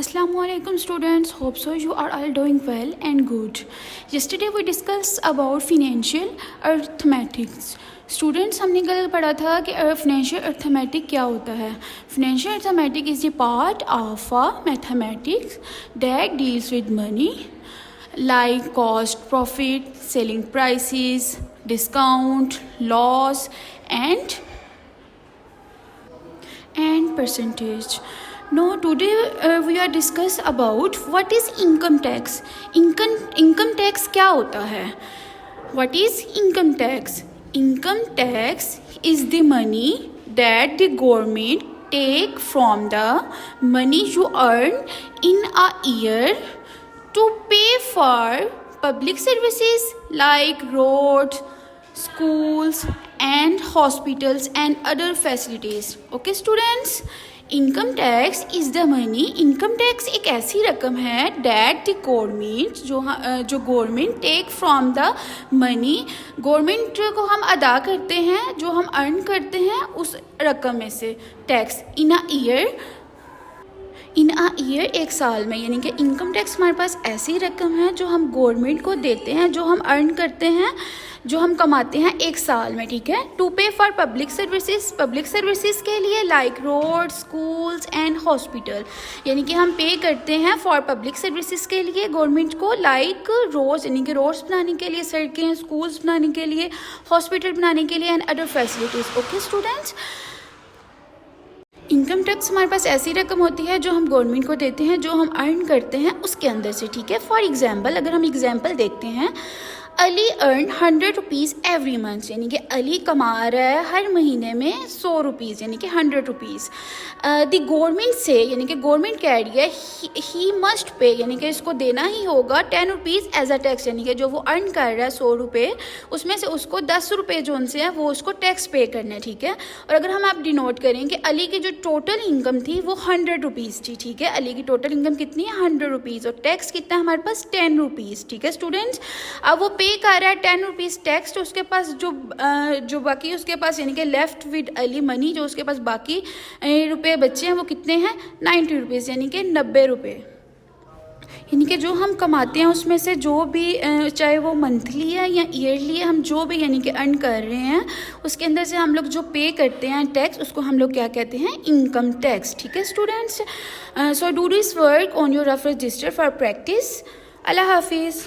Assalamualaikum students, hope so you are all doing well and good. Yesterday we discussed about financial arithmetics. Students हमने कल पढ़ा था कि financial arithmetic क्या होता है. Financial arithmetic is the part of a mathematics that deals with money like cost, profit, selling prices, discount, loss and percentage. Now today we are discuss about what is income tax. Income tax क्या होता है? What is income tax? Income tax is the money that the government take from the money you earn in a year to pay for public services like roads, schools and hospitals and other facilities. Okay students, income tax is the money. Income tax एक ऐसी रकम है that the government जो government take from the money, government को हम अदा करते हैं, जो हम अर्न करते हैं उस रकम में से टैक्स इन अ ईयर एक साल में. यानी कि इनकम टैक्स हमारे पास ऐसी रकम है जो हम गवर्नमेंट को देते हैं, जो हम अर्न करते हैं, जो हम कमाते हैं एक साल में. ठीक है. टू पे फॉर पब्लिक सर्विसेज के लिए like road, schools and hospital. यानी कि हम पे करते हैं फॉर पब्लिक सर्विसेज के लिए गवर्नमेंट को, लाइक रोड्स यानी कि रोड्स बनाने के लिए, सड़कें, स्कूल्स बनाने के लिए, हॉस्पिटल बनाने के लिए and other facilities. Okay students, income tax हमारे पास ऐसी रकम होती है जो हम गवर्नमेंट को देते हैं, जो हम अर्न करते हैं उसके अंदर से. ठीक है. फॉर एग्जांपल अगर हम एग्जांपल देखते हैं, Ali earn 100 rupees every month. यानी कि अली कमा रहा है हर महीने में 100 रुपीज़ यानी कि 100 रुपीज़. द गवर्नमेंट से यानी कि गवर्नमेंट कह रही है ही मस्ट पे, यानी कि इसको देना ही होगा 10 रुपीज़ एज अ टैक्स. यानी कि जो वो अर्न कर रहा है 100 रुपये, उसमें से उसको 10 रुपये जो उनसे है वो उसको टैक्स पे करना है. ठीक है. और अगर हम आप डिनोट करें कि अली की जो टोटल इनकम थी वो 100 रुपीज़ थी. ठीक है. अली की टोटल इनकम कितनी है? 100 रुपीज़. और टैक्स कितना है हमारे पास? 10 रुपीज़. ठीक है स्टूडेंट्स. अब वो पे कर रहा है 10 रुपीज़ टैक्स, तो उसके पास जो बाकी उसके पास यानी कि लेफ्ट विद अली मनी, जो उसके पास बाकी रुपए बच्चे हैं वो कितने हैं? 90 रुपीज़ यानी कि 90 रुपये. यानी कि जो हम कमाते हैं उसमें से जो भी चाहे वो मंथली है या ईयरली है, हम जो भी यानी कि अर्न कर रहे हैं उसके अंदर से हम लोग जो पे करते हैं टैक्स, उसको हम लोग क्या कहते हैं? Income tax. ठीक है students. So do this work on your rough register for practice. अल्लाह हाफिज़.